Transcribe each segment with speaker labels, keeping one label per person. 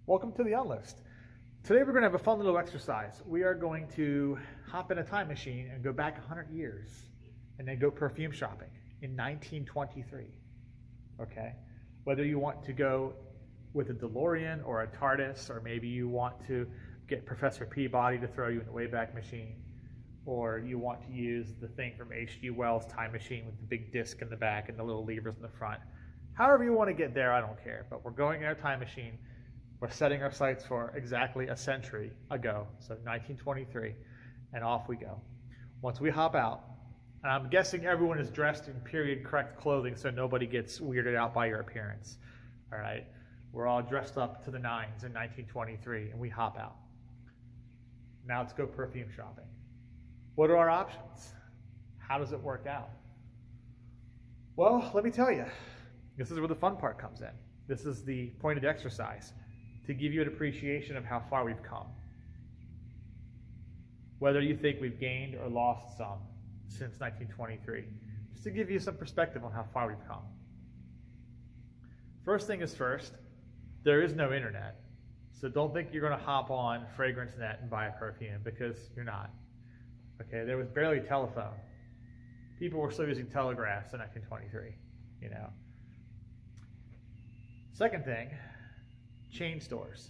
Speaker 1: Welcome to the Unlist. Today we're going to have a fun little exercise. We are going to hop in a time machine and go back 100 years and then go perfume shopping in 1923. Okay? Whether you want to go with a DeLorean or a TARDIS, or maybe you want to get Professor Peabody to throw you in the Wayback Machine, or you want to use the thing from H.G. Wells' time machine with the big disc in the back and the little levers in the front. However you want to get there, I don't care. But we're going in our time machine. We're setting our sights for exactly a century ago, so 1923, and off we go. Once we hop out, and I'm guessing everyone is dressed in period correct clothing so nobody gets weirded out by your appearance. All right, we're all dressed up to the nines in 1923, and we hop out. Now let's go perfume shopping. What are our options? How does it work out? Well, let me tell you, this is where the fun part comes in. This is the point of the exercise, to give you an appreciation of how far we've come. Whether you think we've gained or lost some since 1923, just to give you some perspective on how far we've come. First thing is first, there is no internet. So don't think you're going to hop on FragranceNet and buy a perfume, because you're not. Okay, there was barely telephone. People were still using telegraphs in 1923, you know. Second thing, chain stores.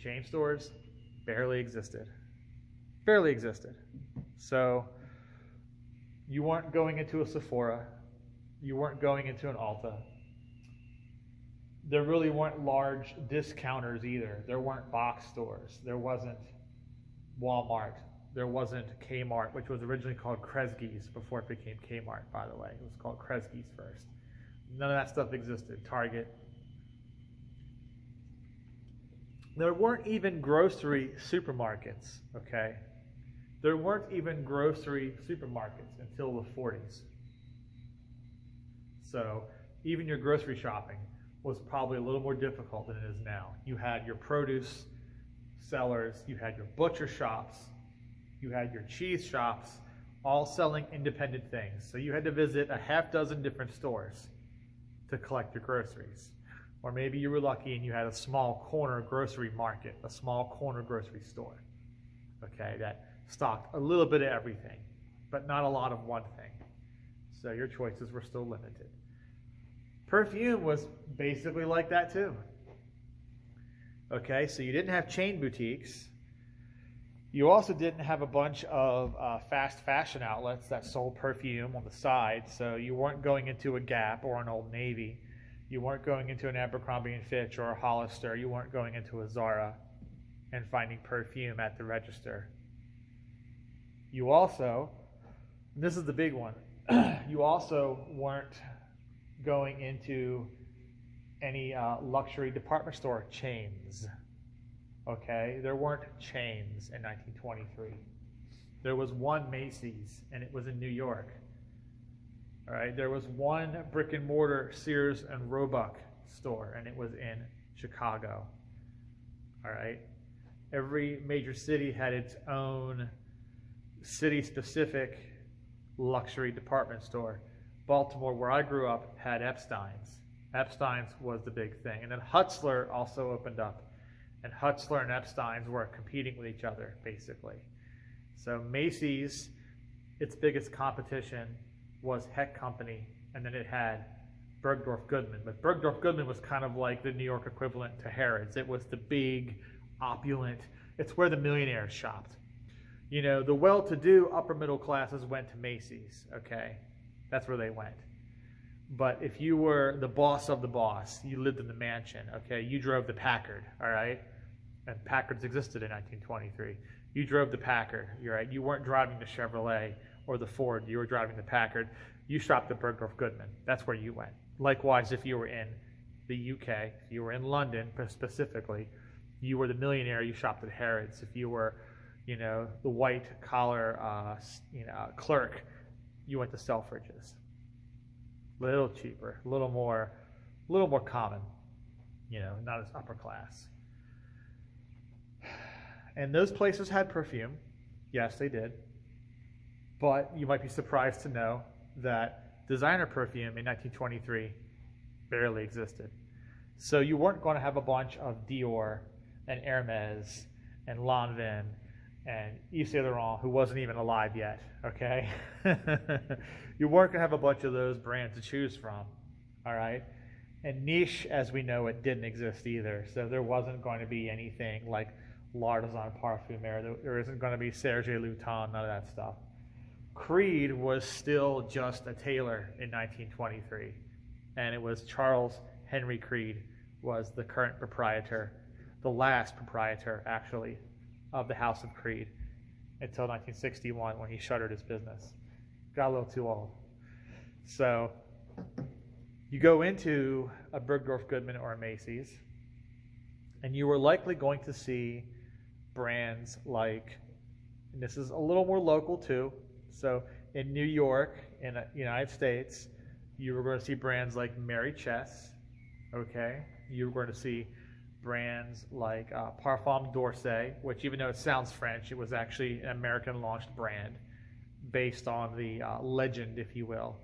Speaker 1: Chain stores barely existed. Barely existed. So you weren't going into a Sephora. You weren't going into an Ulta. There really weren't large discounters either. There weren't box stores. There wasn't Walmart. There wasn't Kmart, which was originally called Kresge's before it became Kmart, by the way. It was called Kresge's first. None of that stuff existed. Target. There weren't even grocery supermarkets, okay? There weren't even grocery supermarkets until the 40s. So even your grocery shopping was probably a little more difficult than it is now. You had your produce sellers, you had your butcher shops, you had your cheese shops, all selling independent things. So you had to visit a half dozen different stores to collect your groceries. Or maybe you were lucky and you had a small corner grocery market, a small corner grocery store, okay, that stocked a little bit of everything, but not a lot of one thing. So your choices were still limited. Perfume was basically like that too. Okay, so you didn't have chain boutiques. You also didn't have a bunch of fast fashion outlets that sold perfume on the side, so you weren't going into a Gap or an Old Navy. You weren't going into an Abercrombie & Fitch or a Hollister. You weren't going into a Zara and finding perfume at the register. You also, and this is the big one, you also weren't going into any luxury department store chains. Okay, there weren't chains in 1923. There was one Macy's, and it was in New York. All right, there was one brick and mortar Sears and Roebuck store, and it was in Chicago. All right, every major city had its own city-specific luxury department store. Baltimore, where I grew up, had Epstein's. Epstein's was the big thing. And then Hutzler also opened up. And Hutzler and Epstein's were competing with each other, basically. So Macy's, its biggest competition was Heck Company, and then it had Bergdorf Goodman. But Bergdorf Goodman was kind of like the New York equivalent to Harrods. It was the big, opulent, it's where the millionaires shopped. You know, the well-to-do upper middle classes went to Macy's, okay? That's where they went. But if you were the boss of the boss, you lived in the mansion, okay? You drove the Packard, all right? And Packards existed in 1923. You drove the Packard, you're right? You weren't driving the Chevrolet or the Ford, you were driving the Packard. You shopped at Bergdorf Goodman. That's where you went. Likewise, if you were in the UK, if you were in London specifically, you were the millionaire, you shopped at Harrods. If you were, you know, the white collar clerk, you went to Selfridges. A little cheaper, a little more common, you know, not as upper class. And those places had perfume. Yes, they did. But you might be surprised to know that designer perfume in 1923 barely existed. So you weren't going to have a bunch of Dior and Hermes and Lanvin and Yves Saint Laurent, who wasn't even alive yet, okay? You weren't going to have a bunch of those brands to choose from, all right? And niche, as we know it, didn't exist either. So there wasn't going to be anything like L'Artisan Parfum. There isn't going to be Serge Lutens, none of that stuff. Creed was still just a tailor in 1923. And it was Charles Henry Creed was the current proprietor, the last proprietor, actually, of the House of Creed until 1961 when he shuttered his business. Got a little too old. So you go into a Bergdorf Goodman or a Macy's, and you are likely going to see brands like, and this is a little more local too, so in New York, in the United States, you were going to see brands like Mary Chess, okay? You were going to see brands like Parfum d'Orsay, which even though it sounds French, it was actually an American-launched brand based on the legend, if you will,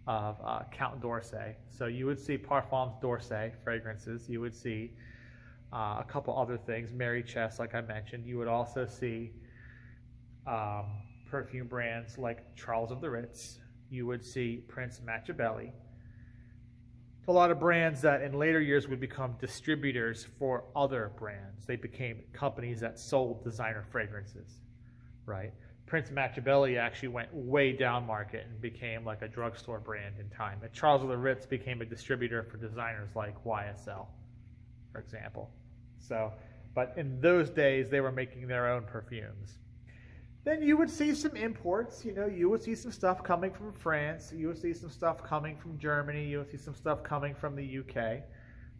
Speaker 1: of Count d'Orsay. So you would see Parfums d'Orsay fragrances. You would see a couple other things, Mary Chess, like I mentioned. You would also see perfume brands like Charles of the Ritz. You would see Prince Machiavelli. A lot of brands that in later years would become distributors for other brands. They became companies that sold designer fragrances, right? Prince Machiavelli actually went way down market and became like a drugstore brand in time. And Charles of the Ritz became a distributor for designers like YSL, for example. So, but in those days, they were making their own perfumes. Then you would see some imports, you would see some stuff coming from France, you would see some stuff coming from Germany, you would see some stuff coming from the UK.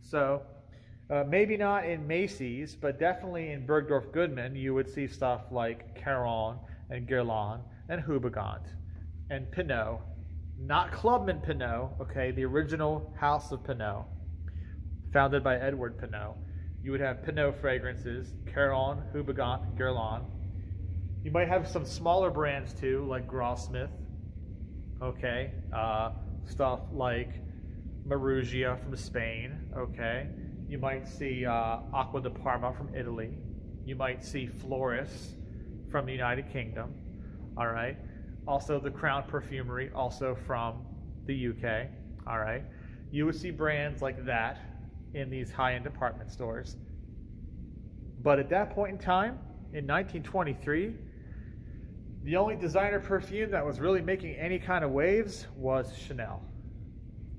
Speaker 1: So maybe not in Macy's, but definitely in Bergdorf Goodman, you would see stuff like Caron and Guerlain and Houbigant and Pinot. Not Clubman Pinot, okay, the original House of Pinot, founded by Edward Pinot. You would have Pinot fragrances, Caron, Houbigant, Guerlain. You might have some smaller brands too, like Grossmith, okay, stuff like Maruggia from Spain, okay. You might see Acqua di Parma from Italy. You might see Floris from the United Kingdom, all right. Also the Crown Perfumery, also from the UK, all right. You would see brands like that in these high-end department stores. But at that point in time, in 1923, the only designer perfume that was really making any kind of waves was Chanel.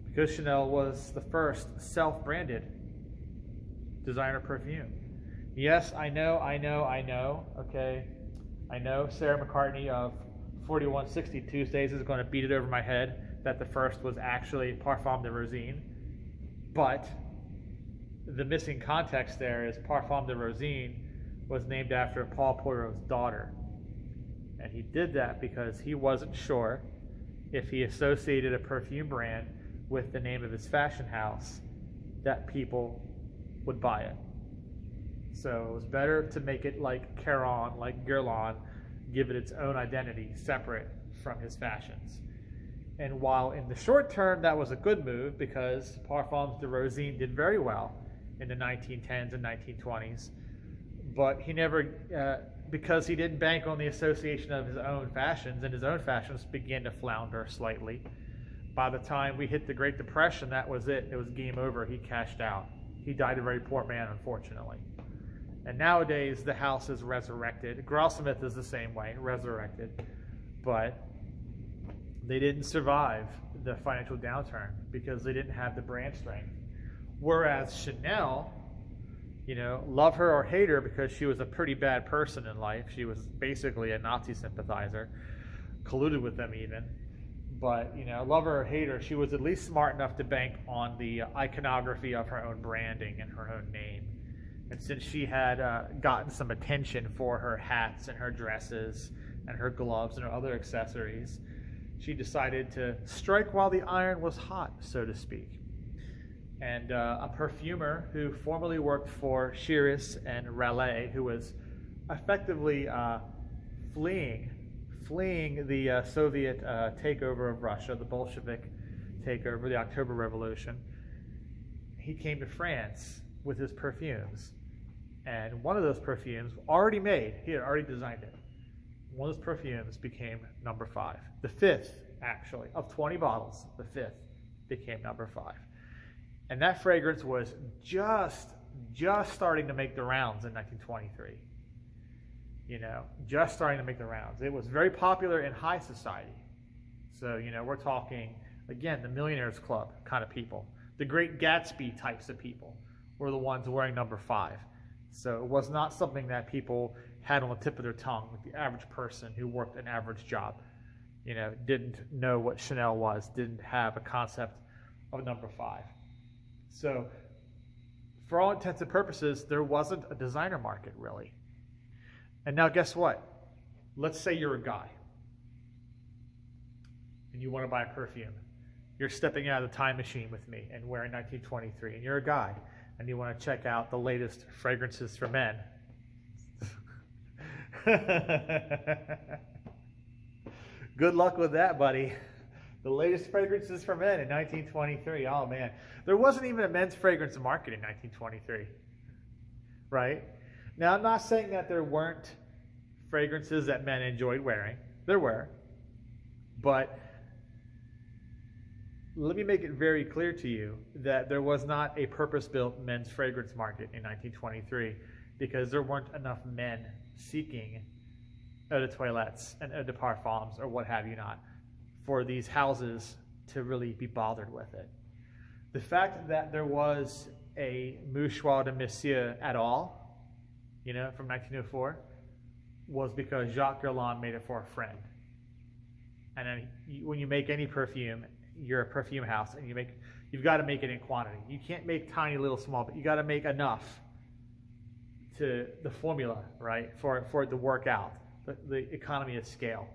Speaker 1: Because Chanel was the first self-branded designer perfume. Yes, I know, okay. I know Sarah McCartney of 4160 Tuesdays is going to beat it over my head that the first was actually Parfum de Rosine. But the missing context there is Parfum de Rosine was named after Paul Poirot's daughter. And he did that because he wasn't sure if he associated a perfume brand with the name of his fashion house that people would buy it. So it was better to make it like Caron, like Guerlain, give it its own identity separate from his fashions. And while in the short term that was a good move because Parfums de Rosine did very well in the 1910s and 1920s, but he never, because he didn't bank on the association of his own fashions, and his own fashions began to flounder slightly. By the time we hit the Great Depression, that was it. It was game over. He cashed out. He died a very poor man, unfortunately. And nowadays, the house is resurrected. Grossmith is the same way, resurrected. But they didn't survive the financial downturn because they didn't have the brand strength. Whereas Chanel, love her or hate her because she was a pretty bad person in life. She was basically a Nazi sympathizer, colluded with them even. But, love her or hate her, she was at least smart enough to bank on the iconography of her own branding and her own name. And since she had gotten some attention for her hats and her dresses and her gloves and her other accessories, she decided to strike while the iron was hot, so to speak. And a perfumer who formerly worked for Shiras and Raleigh, who was effectively fleeing the Soviet takeover of Russia, the Bolshevik takeover, the October Revolution. he came to France with his perfumes. And one of those perfumes, already made, he had already designed it. One of those perfumes became number 5. The 5th, actually, of 20 bottles, the 5th became number 5. And that fragrance was just starting to make the rounds in 1923. You know, just starting to make the rounds. It was very popular in high society. So, you know, we're talking, again, the Millionaires Club kind of people. The Great Gatsby types of people were the ones wearing number 5. So it was not something that people had on the tip of their tongue, like the average person who worked an average job. You know, didn't know what Chanel was, didn't have a concept of number 5. So for all intents and purposes, there wasn't a designer market, really. And now guess what? Let's say you're a guy and you want to buy a perfume. You're stepping out of the time machine with me and we're in 1923, and you're a guy and you want to check out the latest fragrances for men. Good luck with that, buddy. The latest fragrances for men in 1923. Oh, man. There wasn't even a men's fragrance market in 1923, right? Now, I'm not saying that there weren't fragrances that men enjoyed wearing. There were. But let me make it very clear to you that there was not a purpose-built men's fragrance market in 1923 because there weren't enough men seeking eau de toilettes and eau de parfums or what have you not for these houses to really be bothered with it. The fact that there was a mouchoir de monsieur at all, you know, from 1904, was because Jacques Guerlain made it for a friend. And then when you make any perfume, you're a perfume house, and you've got to make it in quantity. You can't make tiny little small, but you got to make enough to the formula, right, for it to work out, the economy of scale.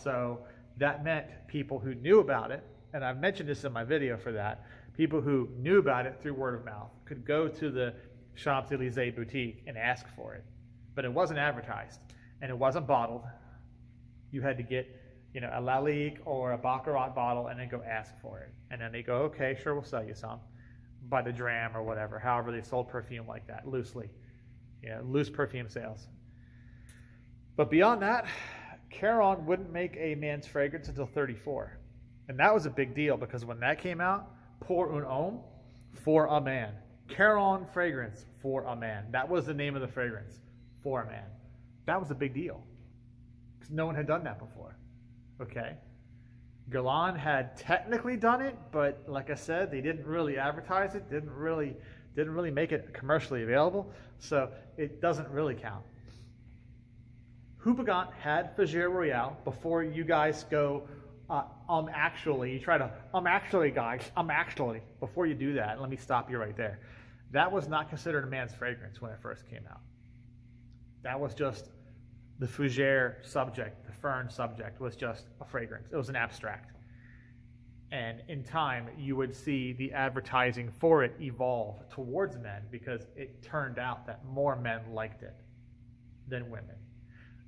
Speaker 1: So that meant people who knew about it, and I've mentioned this in my video for that, people who knew about it through word of mouth could go to the Champs-Élysées boutique and ask for it. But it wasn't advertised, and it wasn't bottled. You had to get, you know, a Lalique or a Baccarat bottle and then go ask for it. And then they go, okay, sure, we'll sell you some by the dram or whatever, however they sold perfume like that, loosely. You know, loose perfume sales. But beyond that, Caron wouldn't make a man's fragrance until 34. And that was a big deal because when that came out, Pour un homme, for a man. Caron fragrance, for a man. That was the name of the fragrance, for a man. That was a big deal because no one had done that before. Okay? Guerlain had technically done it, but like I said, they didn't really advertise it, didn't really make it commercially available, so it doesn't really count. Houbigant had Fougere Royale before you guys go, actually. You try to, actually, guys, actually. Before you do that, let me stop you right there. That was not considered a man's fragrance when it first came out. That was just the Fougere subject, the fern subject was just a fragrance. It was an abstract. And in time, you would see the advertising for it evolve towards men because it turned out that more men liked it than women.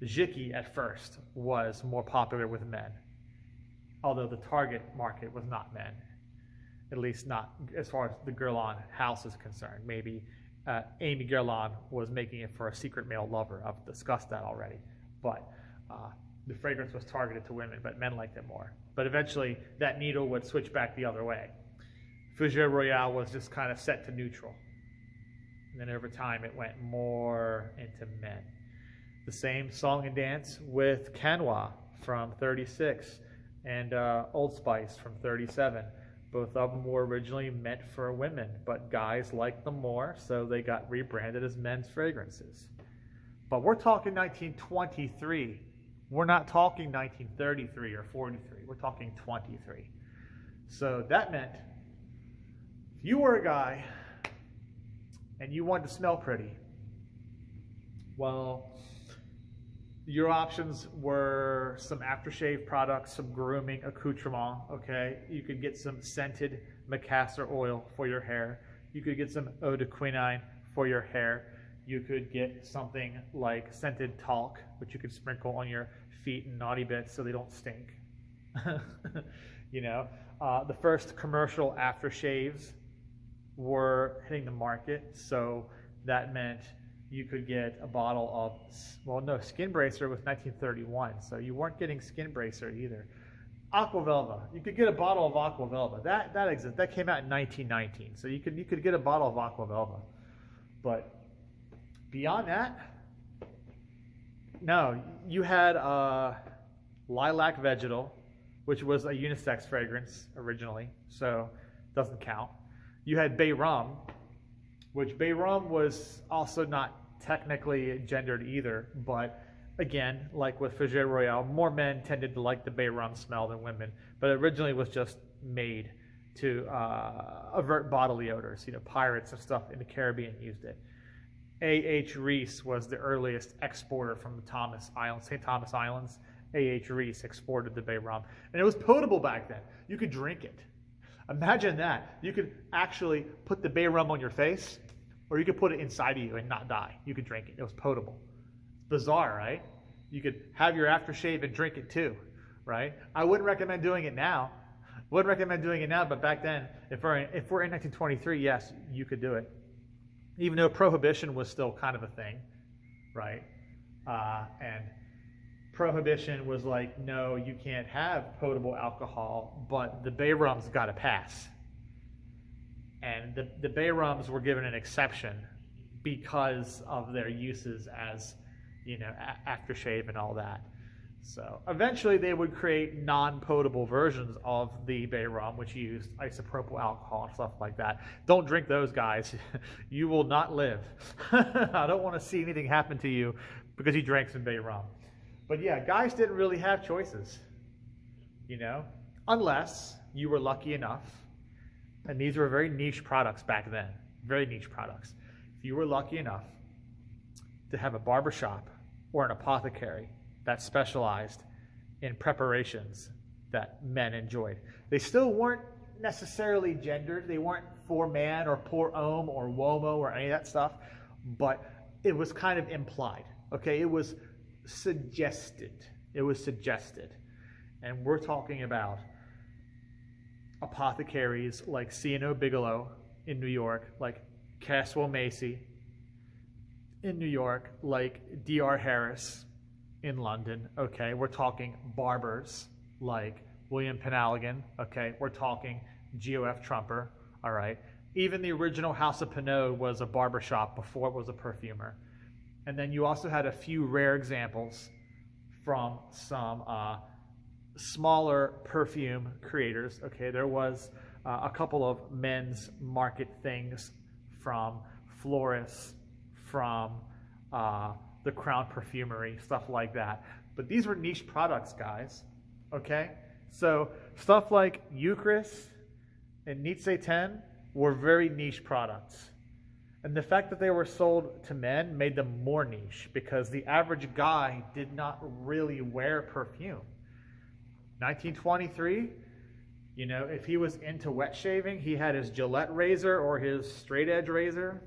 Speaker 1: Jicky at first was more popular with men, although the target market was not men, at least not as far as the Guerlain house is concerned. Maybe Amy Guerlain was making it for a secret male lover. I've discussed that already. But the fragrance was targeted to women, but men liked it more. But eventually, that needle would switch back the other way. Fougere Royale was just kind of set to neutral. And then over time, it went more into men. The same song and dance with Canois from 36 and Old Spice from 37. Both of them were originally meant for women, but guys liked them more, so they got rebranded as men's fragrances. But we're talking 1923. We're not talking 1933 or 43. We're talking 23. So that meant if you were a guy and you wanted to smell pretty, well, your options were some aftershave products, some grooming accoutrement, okay? You could get some scented macassar oil for your hair. You could get some eau de quinine for your hair. You could get something like scented talc, which you could sprinkle on your feet and naughty bits so they don't stink. You know, the first commercial aftershaves were hitting the market, so that meant you could get a bottle of, well, no, Skin Bracer was 1931, so you weren't getting Skin Bracer either. Aquavelva, you could get a bottle of Aquavelva. That exists. That came out in 1919, so you could get a bottle of Aquavelva. But beyond that, no, you had Lilac Vegetal, which was a unisex fragrance originally, so doesn't count. You had Bay Rum, which Bay Rum was also not technically gendered either, but again, like with Fougere Royale, more men tended to like the Bay Rum smell than women, but originally was just made to avert bodily odors. You know, pirates and stuff in the Caribbean used it. A.H. Reese was the earliest exporter from the St. Thomas Islands. A.H. Reese exported the Bay Rum, and it was potable back then. You could drink it. Imagine that. You could actually put the Bay Rum on your face, or you could put it inside of you and not die. You could drink it. It was potable. Bizarre, right? You could have your aftershave and drink it too, right? I wouldn't recommend doing it now. But back then, if we're in 1923, yes, you could do it. Even though Prohibition was still kind of a thing, right? And Prohibition was like, no, you can't have potable alcohol, but the Bay Rum's got to pass. And the Bay Rums were given an exception because of their uses as, you know, aftershave and all that. So eventually they would create non-potable versions of the Bay Rum, which used isopropyl alcohol and stuff like that. Don't drink those, guys. You will not live. I don't want to see anything happen to you because you drank some Bay Rum. But yeah, guys didn't really have choices, you know, unless you were lucky enough. And these were very niche products back then, very niche products. If you were lucky enough to have a barbershop or an apothecary that specialized in preparations that men enjoyed. They still weren't necessarily gendered. They weren't for man or pour homme or womo or any of that stuff, but it was kind of implied, okay? It was suggested. It was suggested. And we're talking about apothecaries like C&O Bigelow in New York, like Caswell Macy in New York, like D.R. Harris in London, okay? We're talking barbers like William Penalligan, okay? We're talking G.O.F. Trumper, all right? Even the original House of Pinot was a barbershop before it was a perfumer. And then you also had a few rare examples from some smaller perfume creators, okay? There was a couple of men's market things from florists, from the Crown Perfumery, stuff like that. But these were niche products, guys, okay? So stuff like Eucharist and Nietzsche 10 were very niche products. And the fact that they were sold to men made them more niche because the average guy did not really wear perfume. 1923, you know, if he was into wet shaving, he had his Gillette razor or his straight edge razor.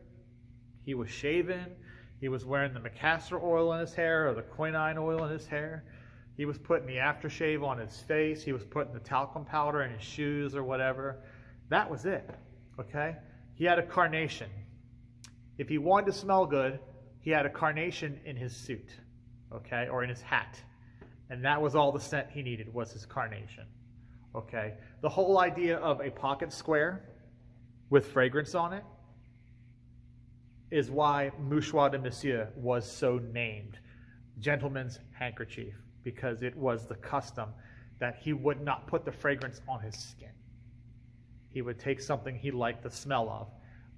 Speaker 1: He was shaven. He was wearing the Macassar oil in his hair or the quinine oil in his hair. He was putting the aftershave on his face. He was putting the talcum powder in his shoes or whatever. That was it, okay? He had a carnation. If he wanted to smell good, he had a carnation in his suit, okay, or in his hat. And that was all the scent he needed, was his carnation, okay? The whole idea of a pocket square with fragrance on it is why Mouchoir de Monsieur was so named, gentleman's handkerchief, because it was the custom that he would not put the fragrance on his skin. He would take something he liked the smell of,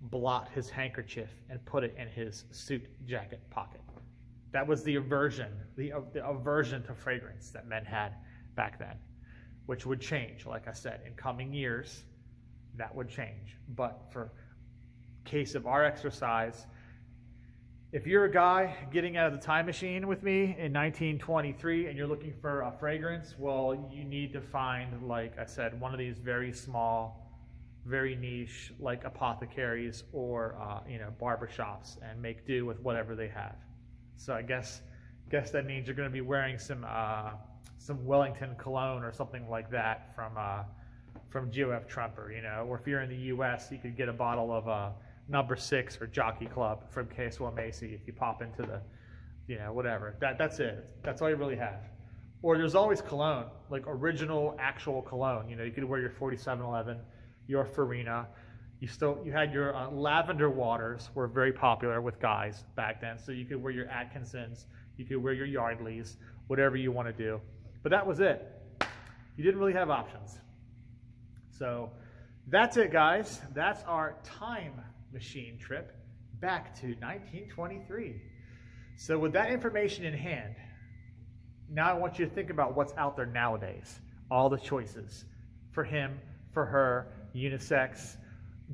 Speaker 1: blot his handkerchief, and put it in his suit jacket pocket. That was the aversion to fragrance that men had back then, which would change, like I said, in coming years, that would change. But for case of our exercise, if you're a guy getting out of the time machine with me in 1923 and you're looking for a fragrance, well, you need to find, like I said, one of these very small, very niche, like apothecaries or you know, barbershops, and make do with whatever they have. So I guess that means you're going to be wearing some Wellington cologne or something like that from GOF Trumper, you know, or if you're in the US, you could get a bottle of Number 6 or Jockey Club from KSL Macy if you pop into the, you know, whatever. That's it. That's all you really have. Or there's always cologne, like original, actual cologne. You know, you could wear your 4711, your Farina. You had your lavender waters were very popular with guys back then. So you could wear your Atkinsons, you could wear your Yardleys, whatever you want to do. But that was it. You didn't really have options. So that's it, guys. That's our time machine trip back to 1923. So with that information in hand, now I want you to think about what's out there nowadays. All the choices for him, for her, unisex,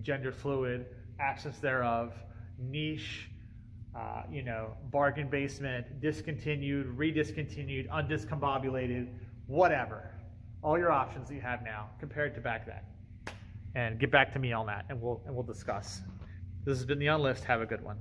Speaker 1: gender fluid, absence thereof, niche, you know, bargain basement, discontinued, rediscontinued, undiscombobulated, whatever. All your options that you have now compared to back then. And get back to me on that, and we'll discuss. This has been The Unlist. Have a good one.